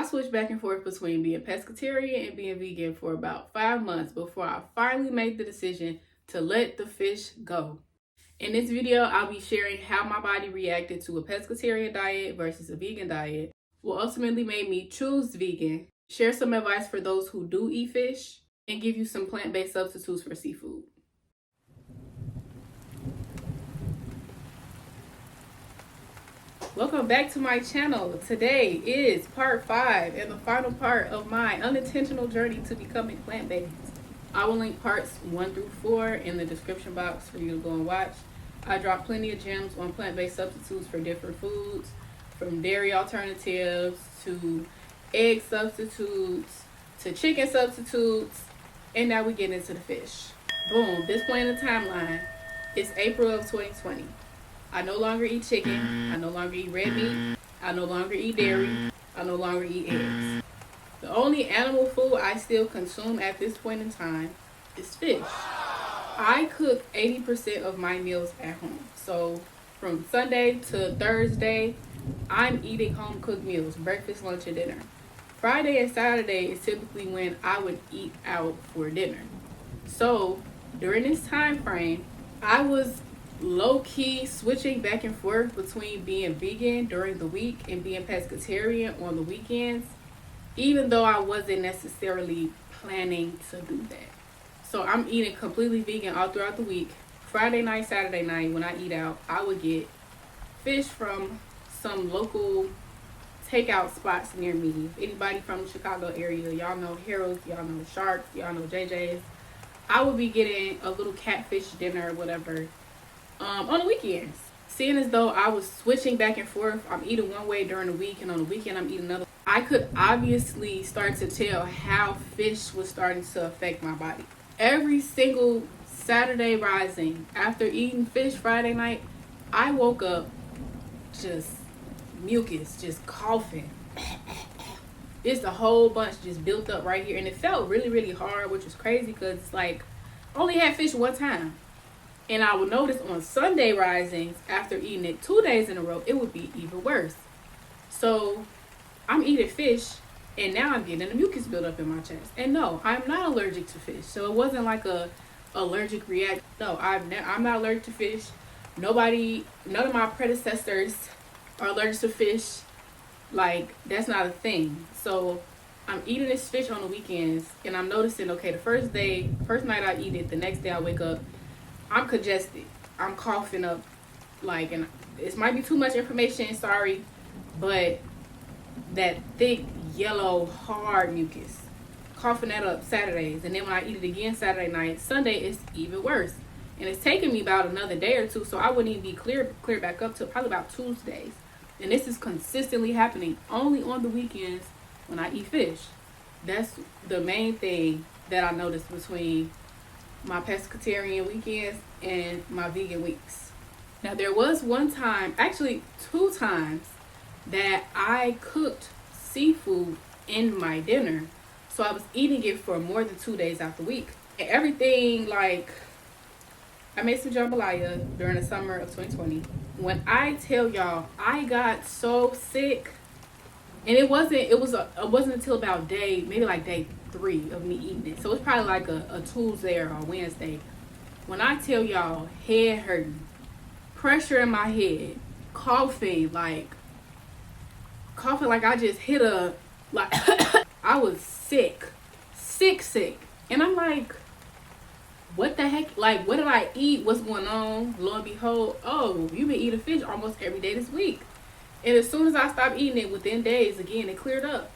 I switched back and forth between being pescatarian and being vegan for about 5 months before I finally made the decision to let the fish go. In this video, I'll be sharing how my body reacted to a pescatarian diet versus a vegan diet, what ultimately made me choose vegan, share some advice for those who do eat fish, and give you some plant-based substitutes for seafood. Welcome back to my channel. Today is part 5 and the final part of my unintentional journey to becoming plant-based. I will link parts 1 through 4 in the description box for you to go and watch. I drop plenty of gems on plant-based substitutes for different foods, from dairy alternatives to egg substitutes to chicken substitutes, and now we get into the fish. Boom, this point in the timeline, it's April of 2020. I no longer eat chicken, I no longer eat red meat, I no longer eat dairy, I no longer eat eggs. The only animal food I still consume at this point in time is fish. I cook 80% of my meals at home. So from Sunday to Thursday, I'm eating home cooked meals, breakfast, lunch, and dinner. Friday and Saturday is typically when I would eat out for dinner. So during this time frame, I was low-key switching back and forth between being vegan during the week and being pescatarian on the weekends, even though I wasn't necessarily planning to do that. So I'm eating completely vegan all throughout the week. Friday night, Saturday night, when I eat out, I would get fish from some local takeout spots near me. If anybody from the Chicago area, y'all know Harold's, y'all know Sharks, y'all know JJ's. I would be getting a little catfish dinner or whatever on the weekends. Seeing as though I was switching back and forth, I'm eating one way during the week and on the weekend I'm eating another. I could obviously start to tell how fish was starting to affect my body. Every single Saturday rising after eating fish Friday night, I woke up just mucus, just coughing. Just a whole bunch just built up right here, and it felt really, really hard, which was crazy because it's like I only had fish one time. And I would notice on Sunday risings, after eating it 2 days in a row, it would be even worse. So I'm eating fish, and now I'm getting a mucus buildup in my chest. And no, I'm not allergic to fish. So it wasn't like a allergic reaction. No, I'm not allergic to fish. None of my predecessors are allergic to fish. Like, that's not a thing. So I'm eating this fish on the weekends, and I'm noticing, okay, the first night I eat it, the next day I wake up, I'm congested. I'm coughing up, like, and this might be too much information, sorry, but that thick, yellow, hard mucus. Coughing that up Saturdays, and then when I eat it again Saturday night, Sunday, it's even worse. And it's taking me about another day or two, so I wouldn't even be clear back up to probably about Tuesdays. And this is consistently happening only on the weekends when I eat fish. That's the main thing that I noticed between my pescatarian weekends and my vegan weeks. Now there was one time, actually 2 times, that I cooked seafood in my dinner. So I was eating it for more than 2 days out the week. And everything, like, I made some jambalaya during the summer of 2020. When I tell y'all, I got so sick, and it wasn't until about maybe day 3 of me eating it. So it's probably like a Tuesday or a Wednesday. When I tell y'all, head hurting, pressure in my head, coughing like I just hit I was sick. And I'm like, what the heck? Like, what did I eat? What's going on? Lo and behold, oh, you've been eating fish almost every day this week. And as soon as I stopped eating it, within days, again, it cleared up.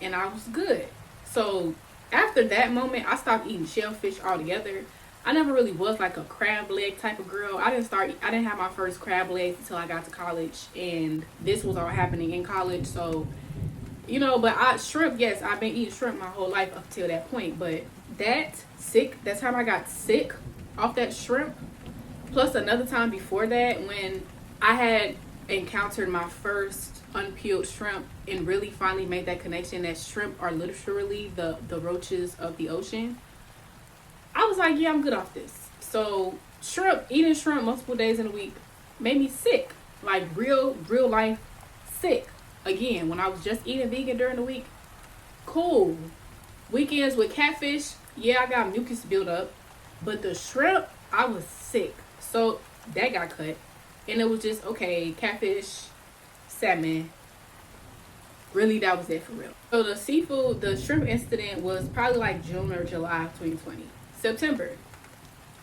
And I was good. So after that moment, I stopped eating shellfish altogether. I never really was like a crab leg type of girl. I didn't have my first crab legs until I got to college. And this was all happening in college. So, you know, but shrimp, yes, I've been eating shrimp my whole life up till that point. But that time I got sick off that shrimp, plus another time before that when I had encountered my first unpeeled shrimp and really finally made that connection that shrimp are literally the roaches of the ocean. I was like, yeah, I'm good off this. So eating shrimp multiple days in a week made me sick, like real life sick. Again, when I was just eating vegan during the week, cool. Weekends with catfish, yeah, I got mucus buildup. But the shrimp, I was sick. So that got cut. And it was just, okay, catfish, salmon. Really, that was it for real. So the seafood, the shrimp incident was probably like June or July of 2020. September.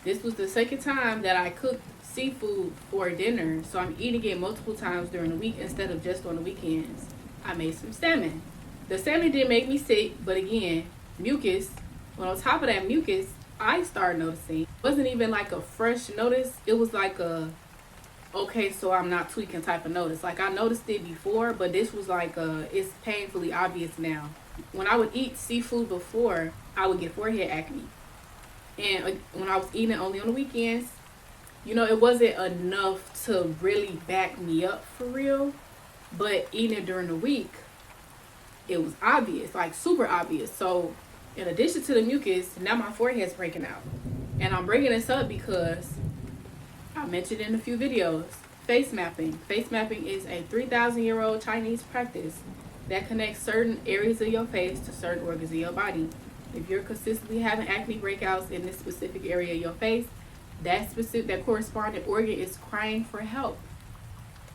This was the second time that I cooked seafood for dinner. So I'm eating it multiple times during the week instead of just on the weekends. I made some salmon. The salmon did make me sick, but again, mucus. But on top of that mucus, I started noticing. It wasn't even like a fresh notice. It was like a, okay, so I'm not tweaking type of notice. Like I noticed it before, but this was like it's painfully obvious now. When I would eat seafood before, I would get forehead acne. And when I was eating it only on the weekends, you know, it wasn't enough to really back me up for real. But eating it during the week, it was obvious, like super obvious. So in addition to the mucus, now my forehead's breaking out. And I'm bringing this up because I mentioned in a few videos, face mapping. Face mapping is a 3,000-year-old Chinese practice that connects certain areas of your face to certain organs of your body. If you're consistently having acne breakouts in this specific area of your face, that corresponding organ is crying for help.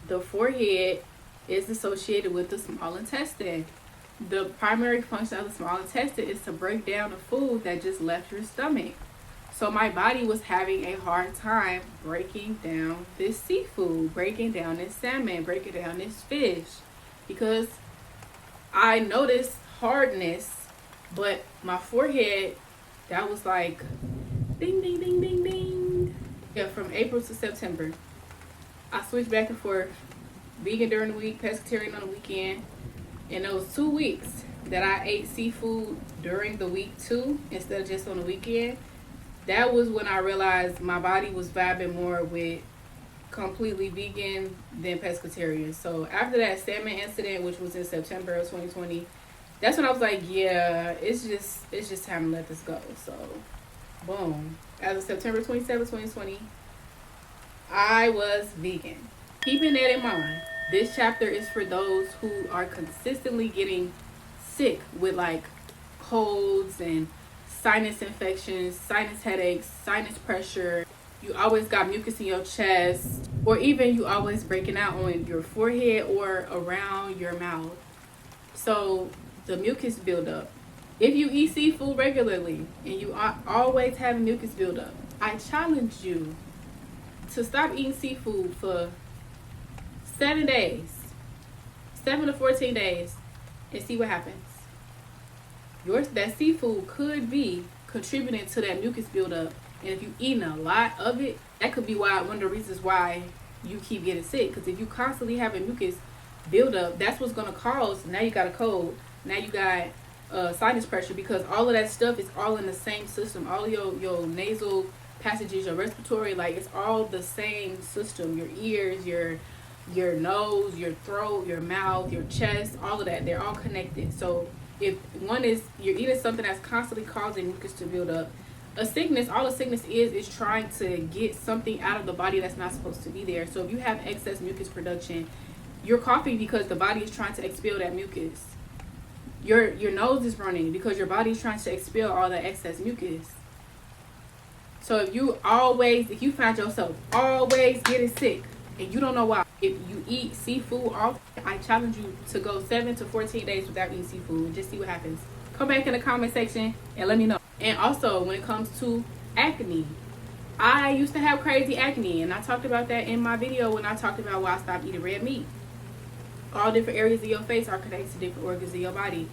The forehead is associated with the small intestine. The primary function of the small intestine is to break down the food that just left your stomach. So my body was having a hard time breaking down this seafood, breaking down this salmon, breaking down this fish, because I noticed hardness, but my forehead, that was like ding, ding, ding, ding, ding. Yeah, from April to September, I switched back and forth, vegan during the week, pescatarian on the weekend. And those 2 weeks that I ate seafood during the week too, instead of just on the weekend, that was when I realized my body was vibing more with completely vegan than pescatarian. So after that salmon incident, which was in September of 2020, that's when I was like, yeah, it's just time to let this go. So boom. As of September 27, 2020, I was vegan. Keeping that in mind, this chapter is for those who are consistently getting sick with like colds and sinus infections, sinus headaches, sinus pressure. You always got mucus in your chest, or even you always breaking out on your forehead or around your mouth. So the mucus buildup. If you eat seafood regularly and you are always having mucus buildup, I challenge you to stop eating seafood for 7 days, 7 to 14 days, and see what happens. That seafood could be contributing to that mucus buildup, and if you're eating a lot of it, that could be one of the reasons why you keep getting sick. Because if you constantly have a mucus buildup, that's what's going to cause. Now you got a cold. Now you got sinus pressure, because all of that stuff is all in the same system. All your nasal passages, your respiratory, like it's all the same system. Your ears, your nose, your throat, your mouth, your chest, all of that, they're all connected. So if one is, you're eating something that's constantly causing mucus to build up, a sickness, all a sickness is trying to get something out of the body that's not supposed to be there. So if you have excess mucus production, you're coughing because the body is trying to expel that mucus. Your nose is running because your body is trying to expel all that excess mucus. So if you find yourself always getting sick and you don't know why, if you eat seafood often, I challenge you to go 7 to 14 days without eating seafood and just see what happens. Come back in the comment section and let me know. And also, when it comes to acne, I used to have crazy acne, and I talked about that in my video when I talked about why I stopped eating red meat. All different areas of your face are connected to different organs of your body.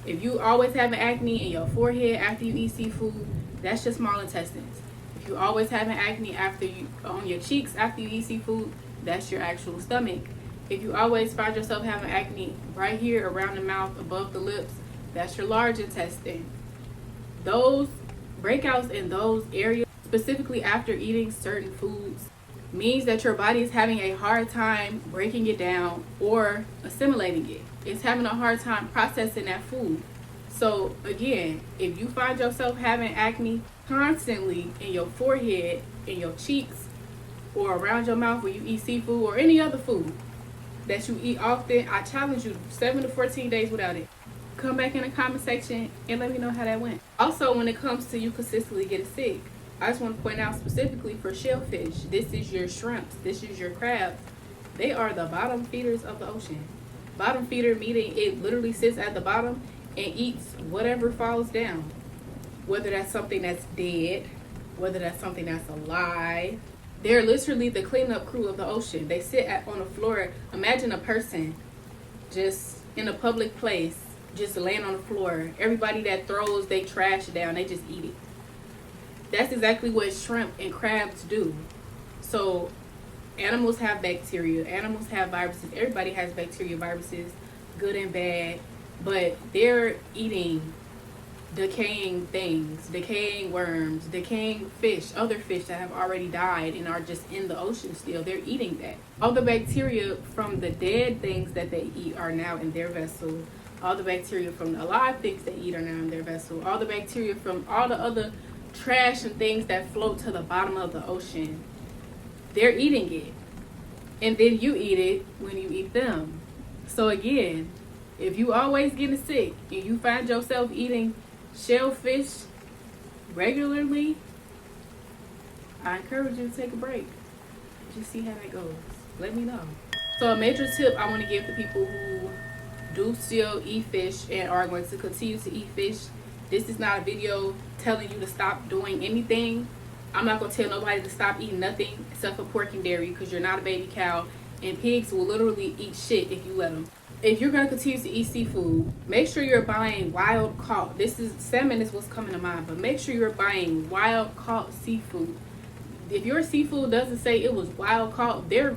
If you always having acne in your forehead after you eat seafood, that's your small intestines. If you always having acne on your cheeks after you eat seafood, that's your actual stomach. If you always find yourself having acne right here around the mouth, above the lips, that's your large intestine. Those breakouts in those areas, specifically after eating certain foods, means that your body is having a hard time breaking it down or assimilating it. It's having a hard time processing that food. So again, if you find yourself having acne constantly in your forehead, in your cheeks, or around your mouth where you eat seafood or any other food, that you eat often, I challenge you 7 to 14 days without it. Come back in the comment section and let me know how that went. Also, when it comes to you consistently getting sick, I just want to point out specifically for shellfish, this is your shrimps, this is your crabs. They are the bottom feeders of the ocean. Bottom feeder meaning it literally sits at the bottom and eats whatever falls down. Whether that's something that's dead, whether that's something that's alive. They're literally the cleanup crew of the ocean. They sit on the floor. Imagine a person just in a public place, just laying on the floor. Everybody that throws their trash down, they just eat it. That's exactly what shrimp and crabs do. So animals have bacteria, animals have viruses. Everybody has bacteria, viruses, good and bad. But they're eating decaying things, decaying worms, decaying fish, other fish that have already died and are just in the ocean still. They're eating that. All the bacteria from the dead things that they eat are now in their vessel. All the bacteria from the alive things they eat are now in their vessel. All the bacteria from all the other trash and things that float to the bottom of the ocean, they're eating it. And then you eat it when you eat them. So again, if you always getting sick and you find yourself eating shellfish regularly, I encourage you to take a break. Just see how that goes. Let me know. So a major tip I want to give to people who do still eat fish and are going to continue to eat fish. This is not a video telling you to stop doing anything. I'm not going to tell nobody to stop eating nothing except for pork and dairy, because you're not a baby cow and pigs will literally eat shit if you let them. If you're going to continue to eat seafood, make sure you're buying wild caught. Salmon is what's coming to mind, but make sure you're buying wild caught seafood. If your seafood doesn't say it was wild caught, they're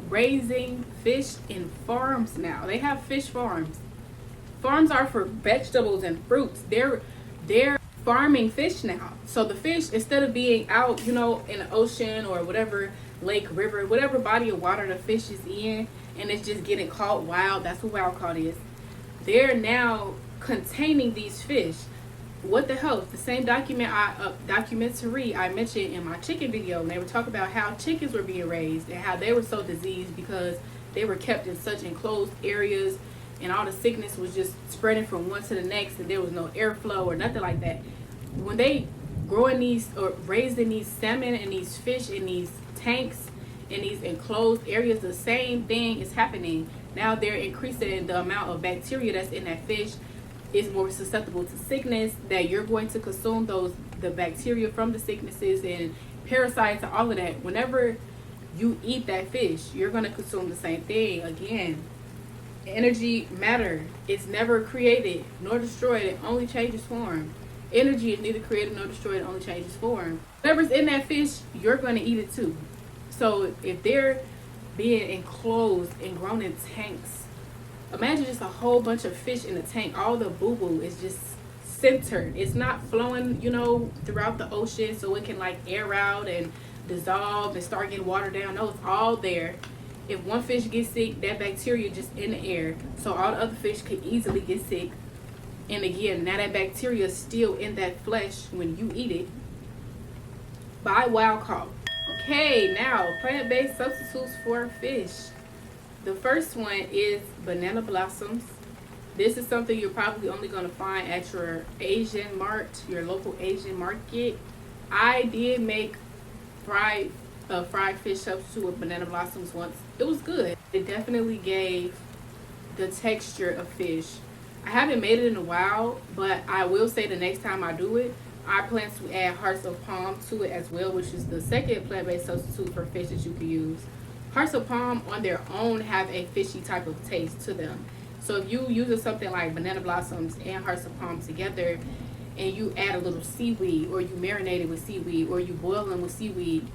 raising fish in farms now. They have fish farms. Farms are for vegetables and fruits. They're farming fish now. So the fish, instead of being out, in the ocean or whatever lake, river, whatever body of water the fish is in, and it's just getting caught wild, that's what wild caught is. They're now containing these fish. What the hell? The same documentary I mentioned in my chicken video, and they were talking about how chickens were being raised and how they were so diseased because they were kept in such enclosed areas, and all the sickness was just spreading from one to the next, and there was no airflow or nothing like that. When they growing these or raising these salmon and these fish in these tanks in these enclosed areas, the same thing is happening. Now they're increasing the amount of bacteria that's in that fish. Is more susceptible to sickness, that you're going to consume the bacteria from the sicknesses and parasites and all of that. Whenever you eat that fish, you're going to consume the same thing. Again, energy, matter, it's never created nor destroyed, it only changes form. Energy is neither created nor destroyed, it only changes form. Whatever's in that fish, you're going to eat it too. So if they're being enclosed and grown in tanks, imagine just a whole bunch of fish in a tank. All the boo-boo is just centered. It's not flowing, throughout the ocean so it can air out and dissolve and start getting watered down. No, it's all there. If one fish gets sick, that bacteria just in the air. So all the other fish could easily get sick. And again, now that bacteria is still in that flesh when you eat it. Buy wild caught. Okay, now plant-based substitutes for fish. The first one is banana blossoms. This is something you're probably only going to find at your Asian mart, your local Asian market. I did make fried fish substitute with banana blossoms once. It was good. It definitely gave the texture of fish. I haven't made it in a while, but I will say the next time I do it, I plan to add hearts of palm to it as well, which is the second plant-based substitute for fish that you can use. Hearts of palm on their own have a fishy type of taste to them. So if you use something like banana blossoms and hearts of palm together, and you add a little seaweed, or you marinate it with seaweed, or you boil them with seaweed,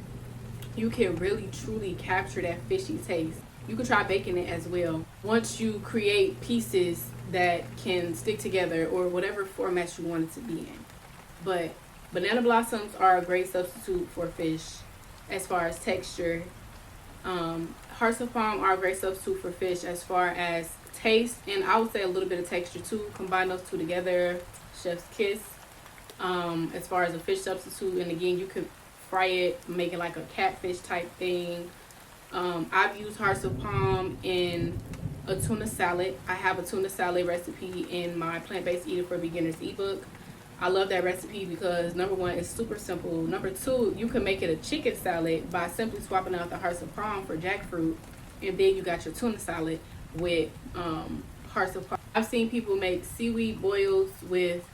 you can really truly capture that fishy taste. You can try baking it as well. Once you create pieces that can stick together, or whatever format you want it to be in. But banana blossoms are a great substitute for fish as far as texture. Hearts of palm are a great substitute for fish as far as taste, and I would say a little bit of texture too. Combine those two together, chef's kiss. As far as a fish substitute, and again, you could fry it, make it like a catfish type thing. I've used hearts of palm in a tuna salad. I have a tuna salad recipe in my plant-based eating for beginners ebook. I love that recipe because number one, it's super simple. Number two, you can make it a chicken salad by simply swapping out the hearts of palm for jackfruit, and then you got your tuna salad with hearts of palm. I've seen people make seaweed boils with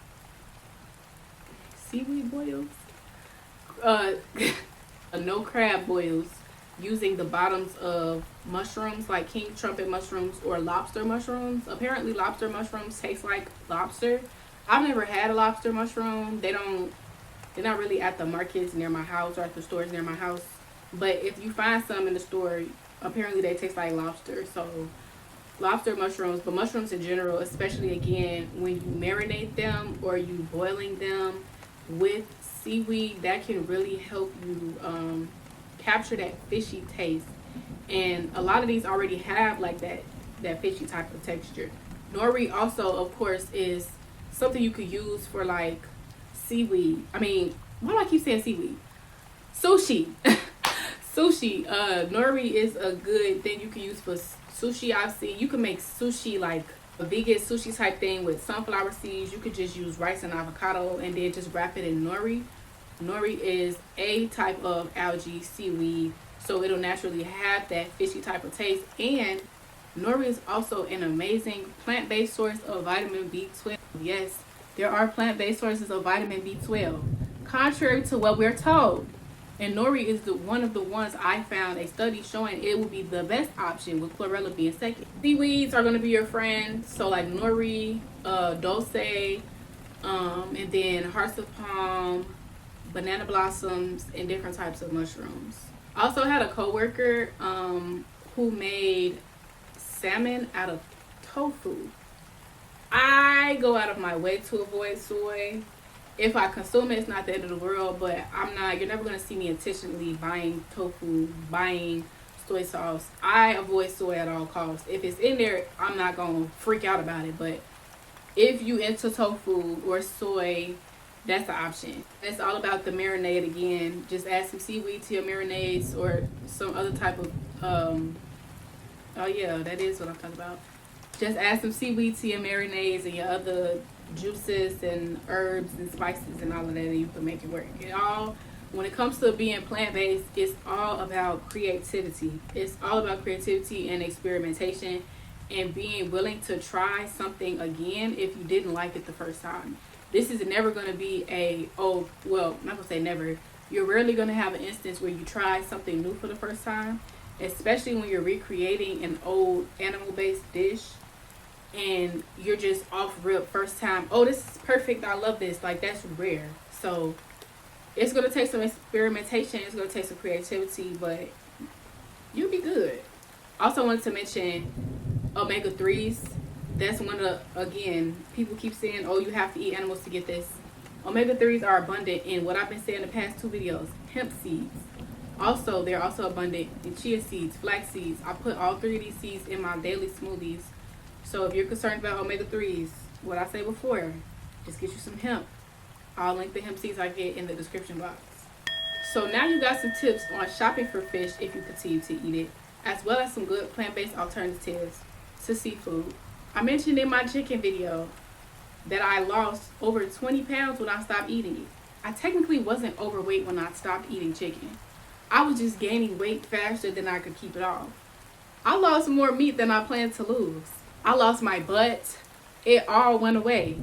no crab boils using the bottoms of mushrooms like king trumpet mushrooms or lobster mushrooms. Apparently lobster mushrooms taste like lobster. I've never had a lobster mushroom. They're not really at the markets near my house or at the stores near my house. But if you find some in the store, apparently they taste like lobster. So lobster mushrooms, but mushrooms in general, especially again when you marinate them or you boiling them with seaweed, that can really help you capture that fishy taste. And a lot of these already have like that fishy type of texture. Nori also, of course, is something you could use for like seaweed. I mean, why do I keep saying seaweed? Sushi. Sushi. Nori is a good thing you can use for sushi. I've seen you can make sushi like a vegan sushi type thing with sunflower seeds. You could just use rice and avocado and then just wrap it in nori. Nori is a type of algae seaweed, so it'll naturally have that fishy type of taste. And nori is also an amazing plant-based source of vitamin B12. Yes, there are plant-based sources of vitamin B12, contrary to what we're told. And nori is one of the ones I found a study showing it will be the best option, with chlorella being second. Seaweeds are going to be your friend, so like nori, dulce, and then hearts of palm, banana blossoms, and different types of mushrooms. I also had a coworker who made salmon out of tofu. I go out of my way to avoid soy. If I consume it, it's not the end of the world, but you're never going to see me intentionally buying tofu, buying soy sauce. I avoid soy at all costs. If it's in there, I'm not going to freak out about it, but if you into tofu or soy, that's the option. It's all about the marinade again. Just add some seaweed to your marinades or some other type of, oh yeah, that is what I'm talking about. Just add some seaweed to your marinades and your other juices and herbs and spices and all of that, and you can make it work. When it comes to being plant-based, it's all about creativity. It's all about creativity and experimentation and being willing to try something again if you didn't like it the first time. This is never going to be I'm not going to say never. You're rarely going to have an instance where you try something new for the first time, especially when you're recreating an old animal-based dish and you're just off rip first time. Oh, this is perfect. I love this. Like, that's rare. So it's going to take some experimentation. It's going to take some creativity, but you'll be good. Also wanted to mention omega-3s. That's one of again, people keep saying, oh, you have to eat animals to get this. Omega-3s are abundant in what I've been saying in the past 2 videos, hemp seeds. Also, they're also abundant in chia seeds, flax seeds. I put all 3 of these seeds in my daily smoothies. So if you're concerned about omega-3s, what I say before, just get you some hemp. I'll link the hemp seeds I get in the description box. So now you got some tips on shopping for fish if you continue to eat it, as well as some good plant-based alternatives to seafood. I mentioned in my chicken video that I lost over 20 pounds when I stopped eating it. I technically wasn't overweight when I stopped eating chicken. I was just gaining weight faster than I could keep it off. I lost more meat than I planned to lose. I lost my butt. It all went away.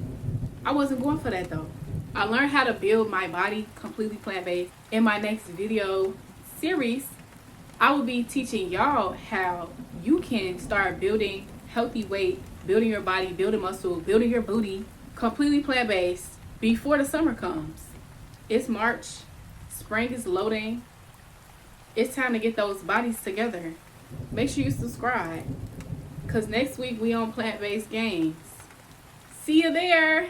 I wasn't going for that though. I learned how to build my body completely plant-based. In my next video series, I will be teaching y'all how you can start building healthy weight, building your body, building muscle, building your booty, completely plant-based before the summer comes. It's March. Spring is loading. It's time to get those bodies together. Make sure you subscribe, because next week we on plant-based games. See you there.